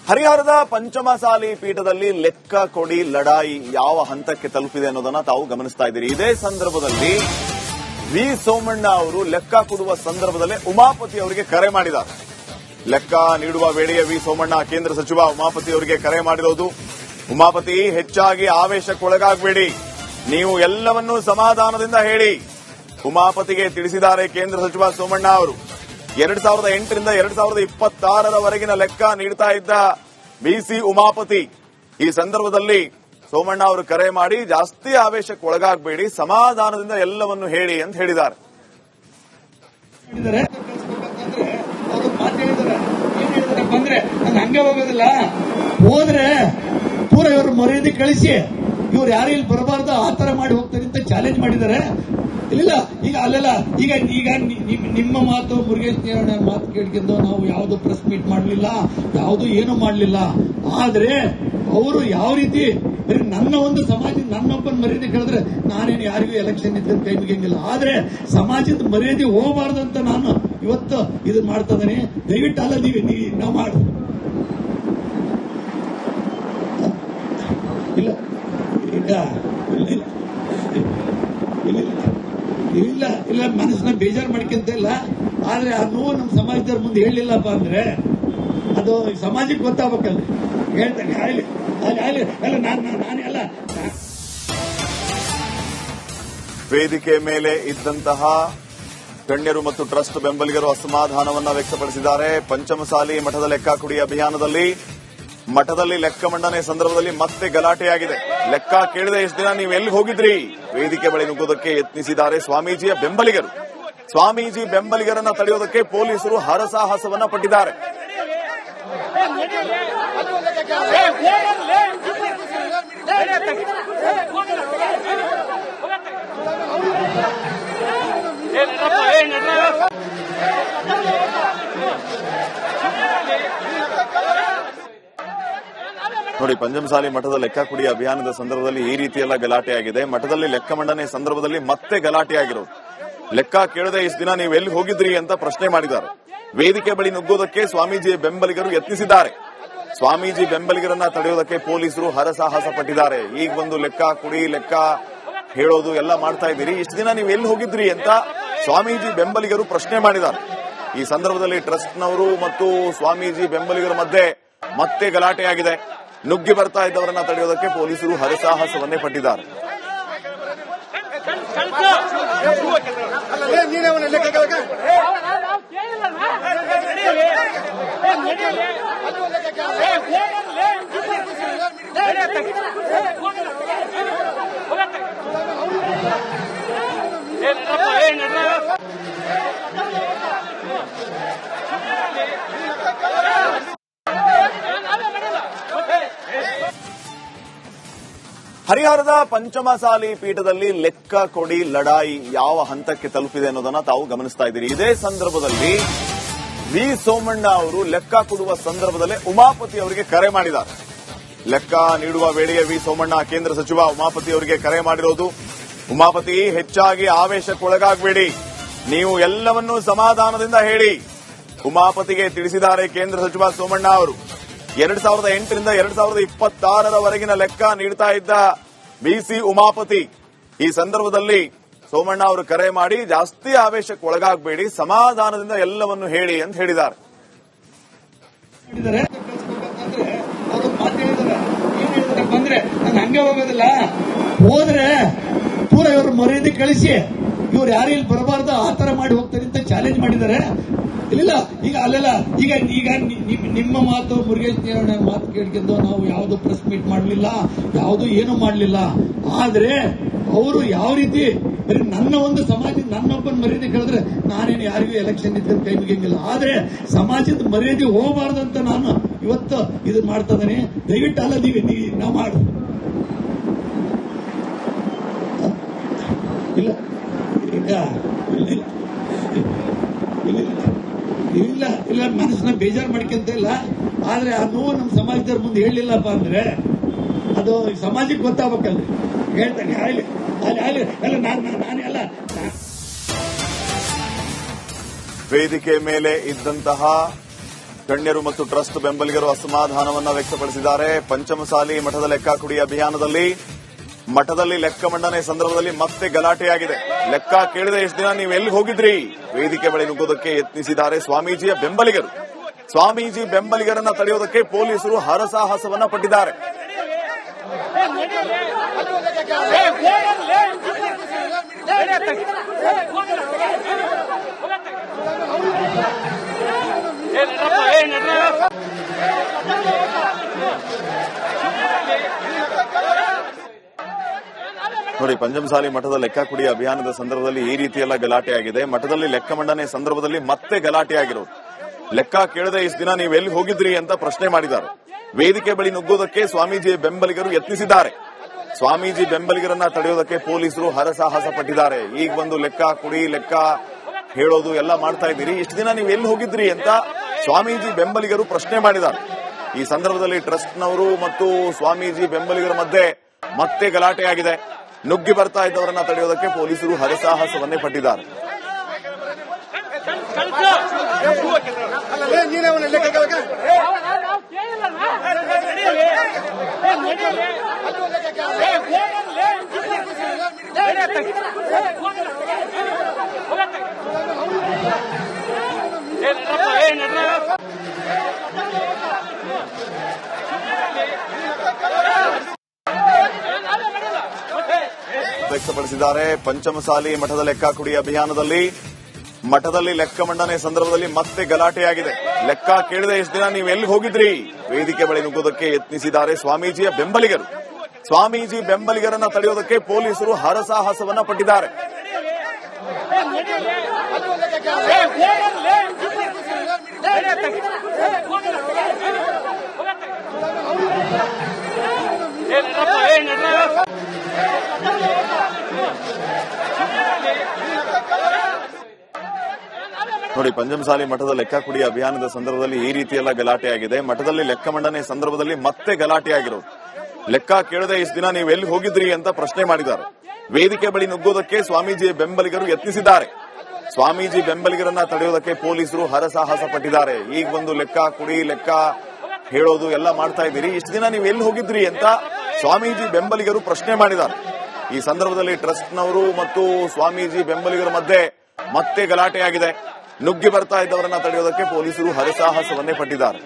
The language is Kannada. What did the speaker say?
ಹರಿಹರದ ಪಂಚಮಸಾಲಿ ಪೀಠದಲ್ಲಿ ಲೆಕ್ಕ ಕೊಡಿ ಲಡಾಯಿ ಯಾವ ಹಂತಕ್ಕೆ ತಲುಪಿದೆ ಅನ್ನೋದನ್ನ ತಾವು ಗಮನಿಸ್ತಾ ಇದ್ದೀರಿ. ಇದೇ ಸಂದರ್ಭದಲ್ಲಿ ವಿ ಸೋಮಣ್ಣ ಅವರು ಲೆಕ್ಕ ಕೊಡುವ ಸಂದರ್ಭದಲ್ಲೇ ಉಮಾಪತಿ ಅವರಿಗೆ ಕರೆ ಮಾಡಿದ್ದಾರೆ. ಲೆಕ್ಕ ನೀಡುವ ವೇಳೆಗೆ ವಿ ಸೋಮಣ್ಣ ಕೇಂದ್ರ ಸಚಿವ ಉಮಾಪತಿ ಅವರಿಗೆ ಕರೆ ಮಾಡಿರೋದು. ಉಮಾಪತಿ, ಹೆಚ್ಚಾಗಿ ಆವೇಶಕ್ಕೊಳಗಾಗಬೇಡಿ, ನೀವು ಎಲ್ಲವನ್ನೂ ಸಮಾಧಾನದಿಂದ ಹೇಳಿ, ಉಮಾಪತಿಗೆ ತಿಳಿಸಿದ್ದಾರೆ ಕೇಂದ್ರ ಸಚಿವ ಸೋಮಣ್ಣ ಅವರು. 2008ರಿಂದ 2026ರವರೆಗಿನ ಲೆಕ್ಕ ನೀಡ್ತಾ ಇದ್ದ ಬಿಸಿ ಉಮಾಪತಿ ಈ ಸಂದರ್ಭದಲ್ಲಿ ಸೋಮಣ್ಣ ಅವರು ಕರೆ ಮಾಡಿ ಜಾಸ್ತಿ ಆವೇಶಕ್ಕೊಳಗಾಗಬೇಡಿ, ಸಮಾಧಾನದಿಂದ ಎಲ್ಲವನ್ನು ಹೇಳಿ ಅಂತ ಹೇಳಿದ್ದಾರೆ. ಬಂದ್ರೆ ನಾನು ಹಂಗೆ ಹೋಗೋದಿಲ್ಲ, ಹೋದ್ರೆ ಪೂರ ಇವರು ಮರ್ಯಾದೆ ಕಳಿಸಿ ಇವ್ರು ಯಾರು ಇಲ್ಲಿ ಬರಬಾರ್ದು ಆ ತರ ಮಾಡಿ ಹೋಗ್ತಾರೆ ಅಂತ ಚಾಲೆಂಜ್ ಮಾಡಿದ್ದಾರೆ. ಇಲ್ಲ ಈಗ ಅಲ್ಲೆಲ್ಲ ಈಗ ಈಗ ನಿಮ್ಮ ಮಾತು ಮುರುಗೇಶ್ ದೇವಣ್ಣ ಮಾತು ಕೇಳ್ಕೊಂಡು ನಾವು ಯಾವುದು ಪ್ರೆಸ್ ಮೀಟ್ ಮಾಡಲಿಲ್ಲ, ಯಾವುದು ಏನು ಮಾಡಲಿಲ್ಲ. ಆದ್ರೆ ಅವರು ಯಾವ ರೀತಿ ಬರೀ ನನ್ನ ಒಂದು ಸಮಾಜ ನನ್ನೊಬ್ಬನ ಮರ್ಯಾದೆ ಕೇಳಿದ್ರೆ ನಾನೇನು ಯಾರಿಗೂ ಎಲೆಕ್ಷನ್ ಇದ್ದ ಕೈ ಮುಗಿಯಂಗಿಲ್ಲ. ಆದ್ರೆ ಸಮಾಜದ ಮರ್ಯಾದೆ ಹೋಗಬಾರ್ದು ಅಂತ ನಾನು ಇವತ್ತು ಇದನ್ನ ಮಾಡ್ತಾ ಇದ್ದೀನಿ. ದಯವಿಟ್ಟು ಅಲ್ಲ ನಾವು ಮಾಡು ಇಲ್ಲ ಇಲ್ಲ ಇಲ್ಲ ಮನಸ್ಸನ್ನ ಬೇಜಾರು ಮಾಡ್ಕೊಂತ ಇಲ್ಲ. ಆದ್ರೆ ಆ ನೋವು ನಮ್ಮ ಸಮಾಜದವ್ರ ಮುಂದೆ ಹೇಳಿಲ್ಲಪ್ಪ ಅಂದ್ರೆ ಅದು ಸಮಾಜಕ್ಕೆ ಗೊತ್ತಾಗಬೇಕಲ್ಲ. ಹೇಳ್ತಾನೆ ಅಲ್ಲ ನಾನೆಲ್ಲ ವೇದಿಕೆ ಮೇಲೆ ಇದ್ದಂತಹ ಗಣ್ಯರು ಮತ್ತು ಟ್ರಸ್ಟ್ ಬೆಂಬಲಿಗರು ಅಸಮಾಧಾನವನ್ನ ವ್ಯಕ್ತಪಡಿಸಿದ್ದಾರೆ. ಪಂಚಮಸಾಲಿ ಮಠದ ಲೆಕ್ಕ ಕೊಡಿ ಅಭಿಯಾನದಲ್ಲಿ ಮಠದಲ್ಲಿ ಲೆಕ್ಕ ಮಂಡನೆ ಸಂದರ್ಭದಲ್ಲಿ ಮತ್ತೆ ಗಲಾಟೆಯಾಗಿದೆ. ಲೆಕ್ಕ ಕೇಳಿದ ಎಷ್ಟು ದಿನ ನೀವು ಎಲ್ಲಿ ಹೋಗಿದ್ರಿ? ವೇದಿಕೆ ಬಳಿ ನುಗ್ಗೋದಕ್ಕೆ ಯತ್ನಿಸಿದ್ದಾರೆ ಸ್ವಾಮೀಜಿಯ ಬೆಂಬಲಿಗರು. ಸ್ವಾಮೀಜಿ ಬೆಂಬಲಿಗರನ್ನ ತಡೆಯೋದಕ್ಕೆ ಪೊಲೀಸರು ಹರಸಾಹಸವನ್ನ ಪಟ್ಟಿದ್ದಾರೆ. ನೋಡಿ, ಪಂಚಮಸಾಲಿ ಮಠದ ಲೆಕ್ಕ ಕೊಡಿ ಅಭಿಯಾನದ ಸಂದರ್ಭದಲ್ಲಿ ಈ ರೀತಿಯೆಲ್ಲ ಗಲಾಟೆಯಾಗಿದೆ. ಮಠದಲ್ಲಿ ಲೆಕ್ಕ ಮಂಡನೆ ಸಂದರ್ಭದಲ್ಲಿ ಮತ್ತೆ ಗಲಾಟೆಯಾಗಿರೋದು. ಲೆಕ್ಕ ಕೇಳದೆ ಇಷ್ಟು ದಿನ ನೀವು ಎಲ್ಲಿ ಹೋಗಿದ್ರಿ ಅಂತ ಪ್ರಶ್ನೆ ಮಾಡಿದ್ದಾರೆ. ವೇದಿಕೆ ಬಳಿ ನುಗ್ಗೋದಕ್ಕೆ ಸ್ವಾಮೀಜಿ ಬೆಂಬಲಿಗರು ಯತ್ನಿಸಿದ್ದಾರೆ. ಸ್ವಾಮೀಜಿ ಬೆಂಬಲಿಗರನ್ನ ತಡೆಯೋದಕ್ಕೆ ಪೊಲೀಸರು ಹರಸಾಹಸ ಪಟ್ಟಿದ್ದಾರೆ. ಈಗ ಬಂದು ಲೆಕ್ಕ ಕೊಡಿ, ಲೆಕ್ಕ ಹೇಳೋದು ಎಲ್ಲ ಮಾಡ್ತಾ ಇದ್ದೀರಿ, ಇಷ್ಟು ದಿನ ನೀವು ಎಲ್ಲಿ ಹೋಗಿದ್ರಿ ಅಂತ ಸ್ವಾಮೀಜಿ ಬೆಂಬಲಿಗರು ಪ್ರಶ್ನೆ ಮಾಡಿದ್ದಾರೆ. ಈ ಸಂದರ್ಭದಲ್ಲಿ ಟ್ರಸ್ಟ್ನವರು ಮತ್ತು ಸ್ವಾಮೀಜಿ ಬೆಂಬಲಿಗರ ಮಧ್ಯೆ ಮತ್ತೆ ಗಲಾಟೆಯಾಗಿದೆ. ನುಗ್ಗಿ ಬರ್ತಾ ಇದ್ದವರನ್ನ ತಡೆಯೋದಕ್ಕೆ ಪೊಲೀಸರು ಹರಸಾಹಸವನ್ನೇ ಪಟ್ಟಿದ್ದಾರೆ. ಹರಿಹರದ ಪಂಚಮಸಾಲಿ ಪೀಠದಲ್ಲಿ ಲೆಕ್ಕ ಕೊಡಿ ಲಡಾಯಿ ಯಾವ ಹಂತಕ್ಕೆ ತಲುಪಿದೆ ಅನ್ನೋದನ್ನ ತಾವು ಗಮನಿಸ್ತಾ ಇದ್ದೀರಿ. ಇದೇ ಸಂದರ್ಭದಲ್ಲಿ ವಿ ಸೋಮಣ್ಣ ಅವರು ಲೆಕ್ಕ ಕೊಡುವ ಸಂದರ್ಭದಲ್ಲೇ ಉಮಾಪತಿ ಅವರಿಗೆ ಕರೆ ಮಾಡಿದ್ದಾರೆ. ಲೆಕ್ಕ ನೀಡುವ ವೇಳೆಗೆ ವಿ ಸೋಮಣ್ಣ ಕೇಂದ್ರ ಸಚಿವ ಉಮಾಪತಿ ಅವರಿಗೆ ಕರೆ ಮಾಡಿರೋದು. ಉಮಾಪತಿ, ಹೆಚ್ಚಾಗಿ ಆವೇಶಕ್ಕೊಳಗಾಗಬೇಡಿ, ನೀವು ಎಲ್ಲವನ್ನೂ ಸಮಾಧಾನದಿಂದ ಹೇಳಿ, ಉಮಾಪತಿಗೆ ತಿಳಿಸಿದ್ದಾರೆ ಕೇಂದ್ರ ಸಚಿವ ಸೋಮಣ್ಣ ಅವರು. 2008ರಿಂದ 2026ರವರೆಗಿನ ಲೆಕ್ಕ ನೀಡ್ತಾ ಇದ್ದ ಬಿಸಿ ಉಮಾಪತಿ ಈ ಸಂದರ್ಭದಲ್ಲಿ ಸೋಮಣ್ಣ ಅವರು ಕರೆ ಮಾಡಿ ಜಾಸ್ತಿ ಆವೇಶಕ್ಕೊಳಗಾಗಬೇಡಿ, ಸಮಾಧಾನದಿಂದ ಎಲ್ಲವನ್ನು ಹೇಳಿ ಅಂತ ಹೇಳಿದ್ದಾರೆ. ಬಂದ್ರೆ ನಾನು ಹಂಗೆ ಹೋಗೋದಿಲ್ಲ, ಹೋದ್ರೆ ಪೂರ ಇವರು ಮರ್ಯಾದೆ ಕಳಿಸಿ ಇವ್ರು ಯಾರು ಇಲ್ಲಿ ಬರಬಾರ್ದು ಆ ತರ ಮಾಡಿ ಹೋಗ್ತಾರೆ ಅಂತ ಚಾಲೆಂಜ್ ಮಾಡಿದ್ದಾರೆ. ಇಲ್ಲ ಈಗ ಅಲ್ಲೆಲ್ಲ ಈಗ ಈಗ ನಿಮ್ಮ ಮಾತು ಮುರುಗೇಶ್ ದೇವಣ್ಣ ಮಾತು ಕೇಳ್ಕೊಂಡು ನಾವು ಯಾವುದು ಪ್ರೆಸ್ ಮೀಟ್ ಮಾಡಲಿಲ್ಲ, ಯಾವುದು ಏನು ಮಾಡಲಿಲ್ಲ. ಆದ್ರೆ ಅವರು ಯಾವ ರೀತಿ ಬರೀ ನನ್ನ ಒಂದು ಸಮಾಜ ನನ್ನೊಬ್ಬನ ಮರ್ಯಾದೆ ಕೇಳಿದ್ರೆ ನಾನೇನು ಯಾರಿಗೂ ಎಲೆಕ್ಷನ್ ಇದ್ದ ಕೈ ಮುಗಿಯಂಗಿಲ್ಲ. ಆದ್ರೆ ಸಮಾಜದ ಮರ್ಯಾದೆ ಹೋಗಬಾರ್ದು ಅಂತ ನಾನು ಇವತ್ತು ಇದನ್ನ ಮಾಡ್ತಾ ಇದ್ದೀನಿ. ದಯವಿಟ್ಟು ಅಲ್ಲ ನಾವು ಮಾಡು ಇಲ್ಲ ಇಲ್ಲ ಇಲ್ಲ ಮನಸ್ಸನ್ನ ಬೇಜಾರು ಮಾಡ್ಕೊಂತ ಇಲ್ಲ. ಆದ್ರೆ ಆ ನೋವು ನಮ್ಮ ಸಮಾಜದವ್ರ ಮುಂದೆ ಹೇಳಿಲ್ಲಪ್ಪ ಅಂದ್ರೆ ಅದು ಸಮಾಜಕ್ಕೆ ಗೊತ್ತಾಗಬೇಕಲ್ಲ. ಹೇಳ್ತಾನೆ ಅಲ್ಲ ನಾನೆಲ್ಲ ವೇದಿಕೆ ಮೇಲೆ ಇದ್ದಂತಹ ಗಣ್ಯರು ಮತ್ತು ಟ್ರಸ್ಟ್ ಬೆಂಬಲಿಗರು ಅಸಮಾಧಾನವನ್ನ ವ್ಯಕ್ತಪಡಿಸಿದ್ದಾರೆ. ಪಂಚಮಸಾಲಿ ಮಠದ ಲೆಕ್ಕ ಕುಡಿ ಅಭಿಯಾನದಲ್ಲಿ ಮಠದಲ್ಲಿ ಲೆಕ್ಕ ಮಂಡನೆ ಸಂದರ್ಭದಲ್ಲಿ ಮತ್ತೆ ಗಲಾಟೆಯಾಗಿದೆ. ಲೆಕ್ಕ ಕೇಳಿದ ಎಷ್ಟು ದಿನ ನೀವು ಎಲ್ಲಿ ಹೋಗಿದ್ರಿ? ವೇದಿಕೆ ಬಳಿ ನುಗ್ಗೋದಕ್ಕೆ ಯತ್ನಿಸಿದ್ದಾರೆ ಸ್ವಾಮೀಜಿಯ ಬೆಂಬಲಿಗರು. ಸ್ವಾಮೀಜಿ ಬೆಂಬಲಿಗರನ್ನ ತಡೆಯೋದಕ್ಕೆ ಪೊಲೀಸರು ಹರಸಾಹಸವನ್ನ ಪಟ್ಟಿದ್ದಾರೆ. ನೋಡಿ, ಪಂಚಮಸಾಲಿ ಮಠದ ಲೆಕ್ಕ ಕುಡಿ ಅಭಿಯಾನದ ಸಂದರ್ಭದಲ್ಲಿ ಈ ರೀತಿಯೆಲ್ಲ ಗಲಾಟೆಯಾಗಿದೆ. ಮಠದಲ್ಲಿ ಲೆಕ್ಕ ಮಂಡನೆ ಸಂದರ್ಭದಲ್ಲಿ ಮತ್ತೆ ಗಲಾಟೆಯಾಗಿರೋದು. ಲೆಕ್ಕ ಕೇಳದೆ ಇಷ್ಟು ದಿನ ನೀವು ಎಲ್ಲಿ ಹೋಗಿದ್ರಿ ಅಂತ ಪ್ರಶ್ನೆ ಮಾಡಿದ್ದಾರೆ. ವೇದಿಕೆ ಬಳಿ ನುಗ್ಗೋದಕ್ಕೆ ಸ್ವಾಮೀಜಿ ಬೆಂಬಲಿಗರು ಯತ್ನಿಸಿದ್ದಾರೆ. ಸ್ವಾಮೀಜಿ ಬೆಂಬಲಿಗರನ್ನ ತಡೆಯೋದಕ್ಕೆ ಪೊಲೀಸರು ಹರಸಾಹಸ ಪಟ್ಟಿದ್ದಾರೆ. ಈಗ ಬಂದು ಲೆಕ್ಕ ಕುಡಿ, ಲೆಕ್ಕ ಹೇಳೋದು ಎಲ್ಲ ಮಾಡ್ತಾ ಇದ್ದೀರಿ, ಇಷ್ಟು ದಿನ ನೀವು ಎಲ್ಲಿ ಹೋಗಿದ್ರಿ ಅಂತ ಸ್ವಾಮೀಜಿ ಬೆಂಬಲಿಗರು ಪ್ರಶ್ನೆ ಮಾಡಿದ್ದಾರೆ. ಈ ಸಂದರ್ಭದಲ್ಲಿ ಟ್ರಸ್ಟ್ನವರು ಮತ್ತು ಸ್ವಾಮೀಜಿ ಬೆಂಬಲಿಗರ ಮಧ್ಯೆ ಮತ್ತೆ ಗಲಾಟೆಯಾಗಿದೆ. ನುಗ್ಗಿ ಬರ್ತಾ ಇದ್ದವರನ್ನ ತಡೆಯೋದಕ್ಕೆ ಪೊಲೀಸರು ಹರಸಾಹಸವನ್ನೇ ಪಟ್ಟಿದ್ದಾರೆ. ವ್ಯಕ್ತಪಡಿಸಿದ್ದಾರೆ. ಪಂಚಮಸಾಲಿ ಮಠದ ಲೆಕ್ಕ ಕುಡಿ ಅಭಿಯಾನದಲ್ಲಿ ಮಠದಲ್ಲಿ ಲೆಕ್ಕ ಮಂಡನೆ ಸಂದರ್ಭದಲ್ಲಿ ಮತ್ತೆ ಗಲಾಟೆಯಾಗಿದೆ. ಲೆಕ್ಕ ಕೇಳಿದ ಎಷ್ಟು ದಿನ ನೀವು ಎಲ್ಲಿ ಹೋಗಿದ್ರಿ? ವೇದಿಕೆ ಬಳಿ ನುಗ್ಗೋದಕ್ಕೆ ಯತ್ನಿಸಿದ್ದಾರೆ ಸ್ವಾಮೀಜಿಯ ಬೆಂಬಲಿಗರು. ಸ್ವಾಮೀಜಿ ಬೆಂಬಲಿಗರನ್ನ ತಡೆಯೋದಕ್ಕೆ ಪೊಲೀಸರು ಹರಸಾಹಸವನ್ನ ಪಟ್ಟಿದ್ದಾರೆ. ನೋಡಿ, ಪಂಚಮಸಾಲಿ ಮಠದ ಲೆಕ್ಕ ಕುಡಿ ಅಭಿಯಾನದ ಸಂದರ್ಭದಲ್ಲಿ ಈ ರೀತಿಯೆಲ್ಲ ಗಲಾಟೆಯಾಗಿದೆ. ಮಠದಲ್ಲಿ ಲೆಕ್ಕ ಮಂಡನೆ ಸಂದರ್ಭದಲ್ಲಿ ಮತ್ತೆ ಗಲಾಟೆಯಾಗಿರೋದು. ಲೆಕ್ಕ ಕೇಳದೆ ಇಷ್ಟು ದಿನ ನೀವು ಎಲ್ಲಿ ಹೋಗಿದ್ರಿ ಅಂತ ಪ್ರಶ್ನೆ ಮಾಡಿದ್ದಾರೆ. ವೇದಿಕೆ ಬಳಿ ನುಗ್ಗೋದಕ್ಕೆ ಸ್ವಾಮೀಜಿ ಬೆಂಬಲಿಗರು ಯತ್ನಿಸಿದ್ದಾರೆ. ಸ್ವಾಮೀಜಿ ಬೆಂಬಲಿಗರನ್ನ ತಡೆಯೋದಕ್ಕೆ ಪೊಲೀಸರು ಹರಸಾಹಸ ಪಟ್ಟಿದ್ದಾರೆ. ಈಗ ಬಂದು ಲೆಕ್ಕ ಕುಡಿ, ಲೆಕ್ಕ ಹೇಳೋದು ಎಲ್ಲ ಮಾಡ್ತಾ ಇದ್ದೀರಿ, ಇಷ್ಟು ದಿನ ನೀವು ಎಲ್ಲಿ ಹೋಗಿದ್ರಿ ಅಂತ ಸ್ವಾಮೀಜಿ ಬೆಂಬಲಿಗರು ಪ್ರಶ್ನೆ ಮಾಡಿದ್ದಾರೆ. ಈ ಸಂದರ್ಭದಲ್ಲಿ ಟ್ರಸ್ಟ್ನವರು ಮತ್ತು ಸ್ವಾಮೀಜಿ ಬೆಂಬಲಿಗರ ಮಧ್ಯೆ ಮತ್ತೆ ಗಲಾಟೆಯಾಗಿದೆ. ನುಗ್ಗಿ ಬರ್ತಾ ಇದ್ದವರನ್ನ ತಡೆಯೋದಕ್ಕೆ ಪೊಲೀಸರು ಹರಸಾಹಸವನ್ನೇ ಪಟ್ಟಿದ್ದಾರೆ.